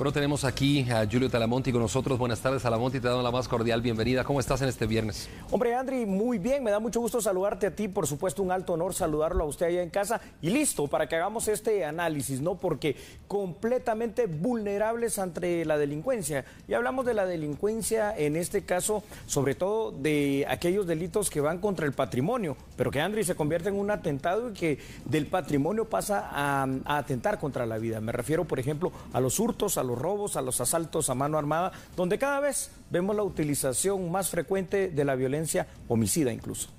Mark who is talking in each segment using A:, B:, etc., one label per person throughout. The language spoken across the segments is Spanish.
A: Bueno, tenemos aquí a Julio Talamonti con nosotros. Buenas tardes, Talamonti, te damos la más cordial bienvenida. ¿Cómo estás en este viernes?
B: Hombre, Andri, muy bien, me da mucho gusto saludarte a ti, por supuesto un alto honor saludarlo a usted allá en casa y listo para que hagamos este análisis, ¿no? Porque completamente vulnerables ante la delincuencia. Y hablamos de la delincuencia, en este caso, sobre todo de aquellos delitos que van contra el patrimonio, pero que, Andri, se convierte en un atentado y que del patrimonio pasa a atentar contra la vida. Me refiero, por ejemplo, a los hurtos, a los robos, a los asaltos a mano armada, donde cada vez vemos la utilización más frecuente de la violencia homicida incluso.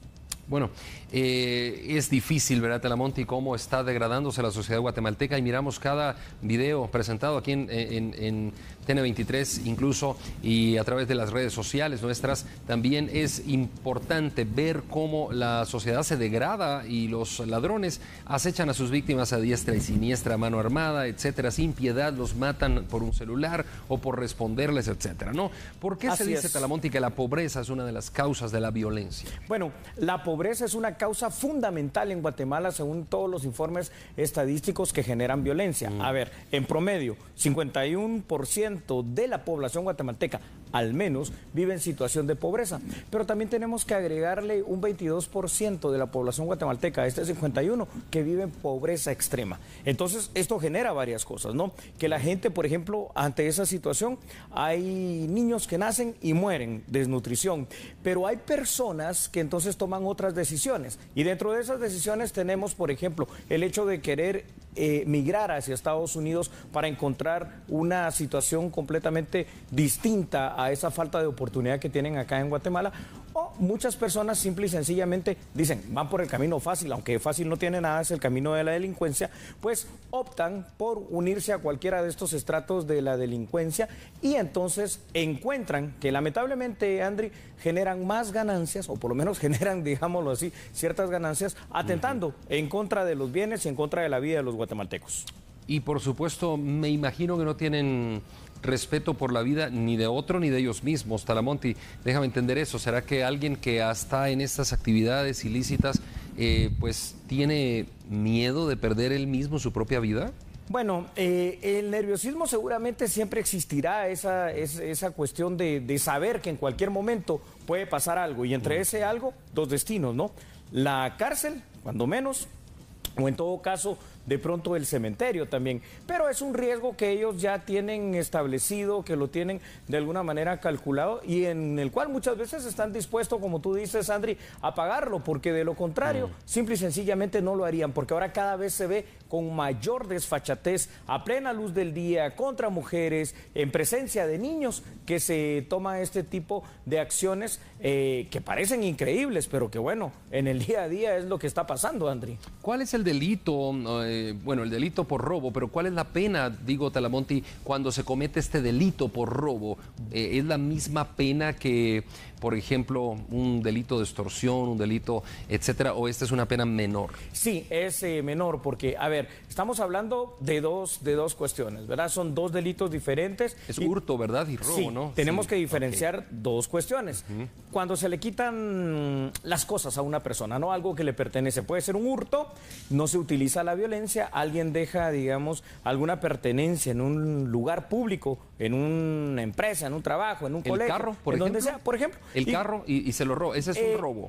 A: Bueno, es difícil, ¿verdad, Talamonti, cómo está degradándose la sociedad guatemalteca? Y miramos cada video presentado aquí en TN23 incluso, y a través de las redes sociales nuestras. También es importante ver cómo la sociedad se degrada y los ladrones acechan a sus víctimas a diestra y siniestra, a mano armada, etcétera, sin piedad, los matan por un celular o por responderles, etcétera, ¿no? ¿Por qué se dice, Talamonti, que la pobreza es una de las causas de la violencia?
B: Bueno, la pobreza es una causa fundamental en Guatemala según todos los informes estadísticos que generan violencia. A ver, en promedio, 51% de la población guatemalteca, al menos, vive en situación de pobreza. Pero también tenemos que agregarle un 22% de la población guatemalteca, a este 51%, que vive en pobreza extrema. Entonces, esto genera varias cosas, ¿no? Que la gente, por ejemplo, ante esa situación, hay niños que nacen y mueren, desnutrición. Pero hay personas que entonces toman otras decisiones. Y dentro de esas decisiones tenemos, por ejemplo, el hecho de querer migrar hacia Estados Unidos para encontrar una situación completamente distinta a esa falta de oportunidad que tienen acá en Guatemala. O muchas personas simple y sencillamente dicen, van por el camino fácil, aunque fácil no tiene nada, es el camino de la delincuencia, pues optan por unirse a cualquiera de estos estratos de la delincuencia y entonces encuentran que lamentablemente, Andri, generan más ganancias, o por lo menos generan, digámoslo así, ciertas ganancias, atentando en contra de los bienes y en contra de la vida de los guatemaltecos.
A: Y por supuesto, me imagino que no tienen respeto por la vida ni de otro ni de ellos mismos. Talamonti, déjame entender eso. ¿Será que alguien que está en estas actividades ilícitas pues tiene miedo de perder él mismo su propia vida?
B: Bueno, el nerviosismo seguramente siempre existirá, esa cuestión de saber que en cualquier momento puede pasar algo, y entre ese algo, dos destinos, ¿no? La cárcel, cuando menos, o en todo caso, de pronto el cementerio también. Pero es un riesgo que ellos ya tienen establecido, que lo tienen de alguna manera calculado y en el cual muchas veces están dispuestos, como tú dices, Andri, a pagarlo, porque de lo contrario, simple y sencillamente no lo harían, porque ahora cada vez se ve con mayor desfachatez, a plena luz del día, contra mujeres, en presencia de niños, que se toma este tipo de acciones que parecen increíbles, pero que bueno, en el día a día es lo que está pasando, Andri.
A: ¿Cuál es el delito? Bueno, el delito por robo, pero ¿cuál es la pena, digo, Talamonti, cuando se comete este delito por robo? ¿Es la misma pena que, por ejemplo, un delito de extorsión, un delito, etcétera, o esta es una pena menor?
B: Sí, es menor, porque, a ver, estamos hablando de dos cuestiones, ¿verdad? Son dos delitos diferentes.
A: Es hurto, ¿verdad? Y robo,
B: sí,
A: ¿no?
B: Tenemos que diferenciar dos cuestiones. Cuando se le quitan las cosas a una persona, ¿no? Algo que le pertenece. Puede ser un hurto, no se utiliza la violencia, alguien deja, digamos, alguna pertenencia en un lugar público, en una empresa, en un trabajo, en un colegio.
A: ¿El carro, por
B: ejemplo?
A: donde
B: sea, por ejemplo.
A: El carro y se lo roba. ¿Ese es un robo?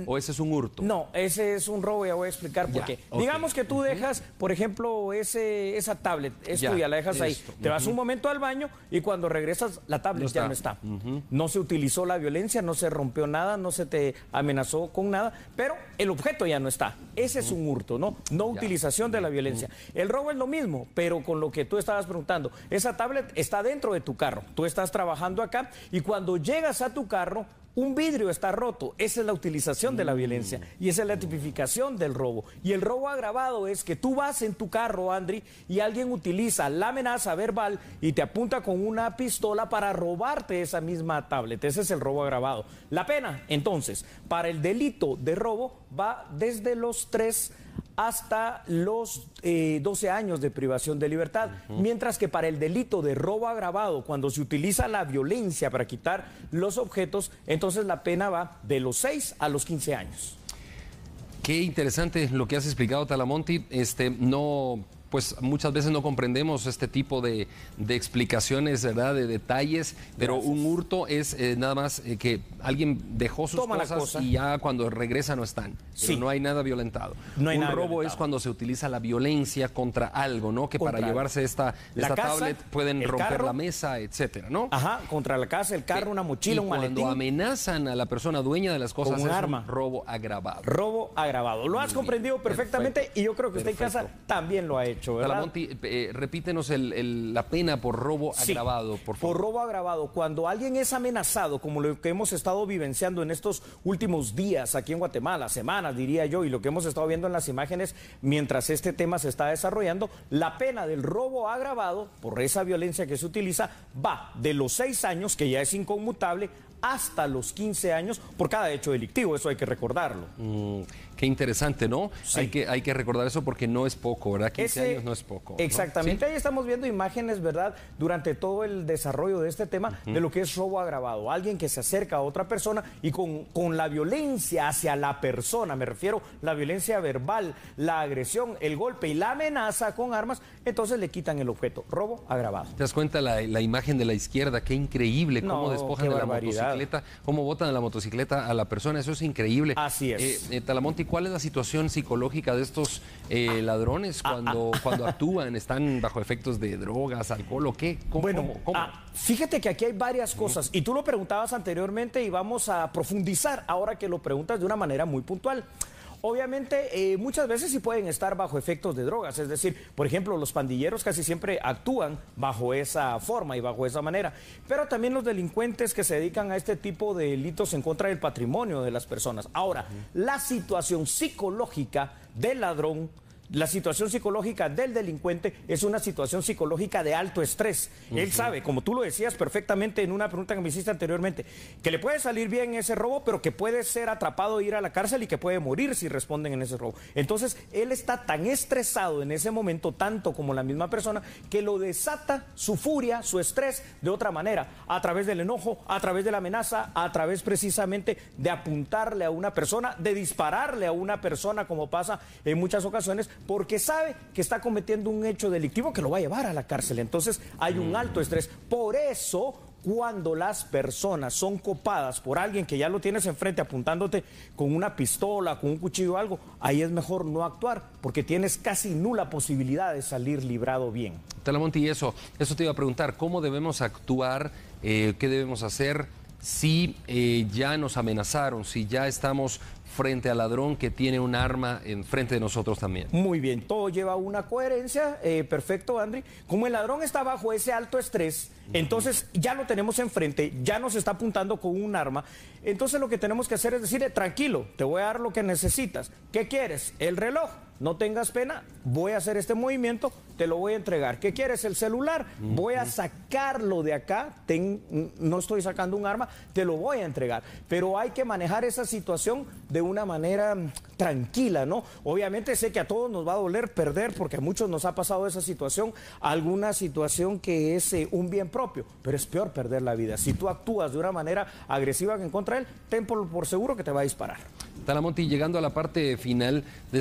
A: ¿O ese es un hurto?
B: No, ese es un robo, ya voy a explicar por qué. Digamos que tú dejas, por ejemplo, esa tablet, es tuya, la dejas ahí. Te vas un momento al baño y cuando regresas, la tablet ya no está. No se utilizó la violencia, no se rompió nada, no se te amenazó con nada, pero el objeto ya no está. Ese es un hurto, ¿no? No utilización de la violencia. El robo es lo mismo, pero con lo que tú estabas preguntando. Esa tablet está dentro de tu carro. Tú estás trabajando acá y cuando llegas a tu carro, un vidrio está roto. Esa es la utilización de la violencia y esa es la tipificación del robo. Y el robo agravado es que tú vas en tu carro, Andri, y alguien utiliza la amenaza verbal y te apunta con una pistola para robarte esa misma tablet. Ese es el robo agravado. La pena, entonces, para el delito de robo va desde los 3 hasta los 12 años de privación de libertad, mientras que para el delito de robo agravado, cuando se utiliza la violencia para quitar los objetos, entonces la pena va de los 6 a los 15 años.
A: Qué interesante lo que has explicado, Talamonti. No pues muchas veces no comprendemos este tipo de explicaciones, ¿verdad? De detalles, pero
B: Gracias.
A: un hurto es nada más que alguien dejó sus
B: Toma la
A: cosas
B: cosa.
A: y ya cuando regresa no están. Pero
B: Sí.
A: no hay nada violentado.
B: No hay
A: un
B: nada
A: robo
B: violentado.
A: es cuando se utiliza la violencia contra algo, ¿no? Que
B: Contra
A: para
B: algo.
A: llevarse esta
B: La casa,
A: tablet pueden
B: el
A: romper
B: carro.
A: la mesa, etcétera, ¿no?
B: Ajá, contra la casa, el carro, una mochila,
A: Y
B: un maletín.
A: cuando amenazan a la persona dueña de las cosas,
B: un
A: es
B: arma.
A: un robo agravado.
B: Robo agravado. Lo has comprendido perfectamente
A: Perfecto.
B: y yo creo que usted en casa
A: Perfecto.
B: también lo ha hecho, ¿verdad?
A: Talamonti, repítenos la pena por robo
B: Sí,
A: agravado, por favor.
B: Por robo agravado, cuando alguien es amenazado, como lo que hemos estado vivenciando en estos últimos días aquí en Guatemala, semanas diría yo, y lo que hemos estado viendo en las imágenes mientras este tema se está desarrollando, la pena del robo agravado por esa violencia que se utiliza va de los 6 años, que ya es inconmutable, hasta los 15 años por cada hecho delictivo, eso hay que recordarlo.
A: Qué interesante, ¿no?
B: Sí.
A: Hay que recordar eso porque no es poco, ¿verdad? 15
B: Ese-
A: años no es poco. ¿no?
B: Exactamente,
A: ¿Sí?
B: ahí estamos viendo imágenes, ¿verdad? Durante todo el desarrollo de este tema, de lo que es robo agravado. Alguien que se acerca a otra persona y con la violencia hacia la persona, me refiero la violencia verbal, la agresión, el golpe y la amenaza con armas, entonces le quitan el objeto. Robo agravado.
A: ¿Te das cuenta la imagen de la izquierda? Qué increíble cómo
B: No,
A: despojan
B: qué
A: de la
B: barbaridad.
A: motocicleta, cómo botan de la motocicleta a la persona. Eso es increíble.
B: Así es.
A: Talamonti, ¿cuál es la situación psicológica de estos ladrones cuando actúan? ¿Están bajo efectos de drogas, alcohol o qué? ¿Cómo?
B: Fíjate que aquí hay varias cosas y tú lo preguntabas anteriormente y vamos a profundizar ahora que lo preguntas de una manera muy puntual. Obviamente, muchas veces sí pueden estar bajo efectos de drogas, es decir, por ejemplo, los pandilleros casi siempre actúan bajo esa forma y bajo esa manera, pero también los delincuentes que se dedican a este tipo de delitos en contra del patrimonio de las personas. Ahora, la situación psicológica del ladrón, la situación psicológica del delincuente es una situación psicológica de alto estrés. Él sabe, como tú lo decías perfectamente en una pregunta que me hiciste anteriormente, que le puede salir bien ese robo, pero que puede ser atrapado e ir a la cárcel y que puede morir si responden en ese robo. Entonces, él está tan estresado en ese momento, tanto como la misma persona, que lo desata su furia, su estrés, de otra manera, a través del enojo, a través de la amenaza, a través precisamente de apuntarle a una persona, de dispararle a una persona, como pasa en muchas ocasiones, porque sabe que está cometiendo un hecho delictivo que lo va a llevar a la cárcel. Entonces hay un alto estrés. Por eso, cuando las personas son copadas por alguien que ya lo tienes enfrente apuntándote con una pistola, con un cuchillo o algo, ahí es mejor no actuar, porque tienes casi nula posibilidad de salir librado bien.
A: Talamonti, eso te iba a preguntar, ¿cómo debemos actuar? ¿Qué debemos hacer si ya nos amenazaron, si ya estamos frente al ladrón que tiene un arma enfrente de nosotros también?
B: Muy bien, todo lleva una coherencia, perfecto, Andri. Como el ladrón está bajo ese alto estrés, entonces ya lo tenemos enfrente, ya nos está apuntando con un arma, entonces lo que tenemos que hacer es decirle, tranquilo, te voy a dar lo que necesitas. ¿Qué quieres? El reloj. No tengas pena, voy a hacer este movimiento, te lo voy a entregar. ¿Qué quieres? El celular. Voy a sacarlo de acá, no estoy sacando un arma, te lo voy a entregar. Pero hay que manejar esa situación de una manera tranquila, ¿no? Obviamente sé que a todos nos va a doler perder, porque a muchos nos ha pasado esa situación, alguna situación que es un bien propio, pero es peor perder la vida. Si tú actúas de una manera agresiva en contra de él, ten por seguro que te va a disparar.
A: Talamonti, llegando a la parte final de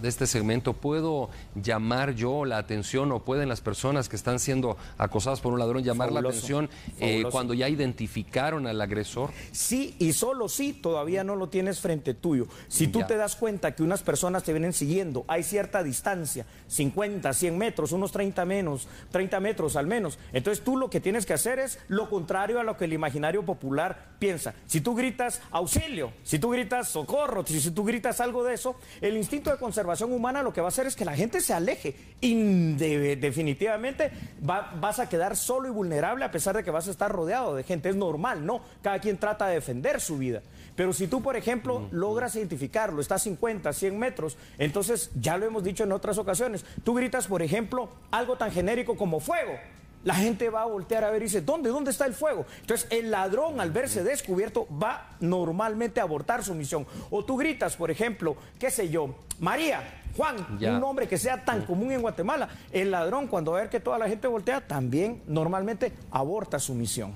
A: este segmento, ¿puedo llamar yo la atención o pueden las personas que están siendo acosadas por un ladrón llamar
B: Fabuloso,
A: la atención cuando ya identificaron al agresor?
B: Sí, y solo sí, todavía no lo tienes frente tuyo. Si tú
A: Ya.
B: te das cuenta que unas personas te vienen siguiendo, hay cierta distancia, 50, 100 metros, unos 30 metros al menos. Entonces tú lo que tienes que hacer es lo contrario a lo que el imaginario popular piensa. Si tú gritas auxilio, si tú gritas socorro, si tú gritas algo de eso, el instinto de conservación humana lo que va a hacer es que la gente se aleje y definitivamente vas a quedar solo y vulnerable a pesar de que vas a estar rodeado de gente. Es normal, ¿no? Cada quien trata de defender su vida. Pero si tú, por ejemplo, logras identificarlo, está a 50, 100 metros, entonces ya lo hemos dicho en otras ocasiones, tú gritas, por ejemplo, algo tan genérico como fuego. La gente va a voltear a ver y dice, ¿dónde está el fuego? Entonces el ladrón, al verse descubierto, va normalmente a abortar su misión. O tú gritas, por ejemplo, qué sé yo, María, Juan,
A: Ya.
B: un nombre que sea tan común en Guatemala. El ladrón, cuando va a ver que toda la gente voltea, también normalmente aborta su misión.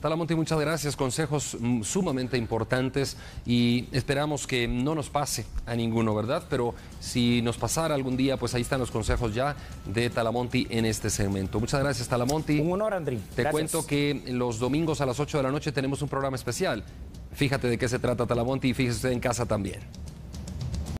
A: Talamonte, muchas gracias, consejos sumamente importantes y esperamos que no nos pase a ninguno, ¿verdad? Pero si nos pasara algún día, pues ahí están los consejos ya de Talamonte en este segmento. Muchas gracias, Talamonte.
B: Un honor, Andri.
A: Te cuento que los domingos a las 8 de la noche tenemos un programa especial. Fíjate de qué se trata, Talamonte, y fíjese usted en casa también.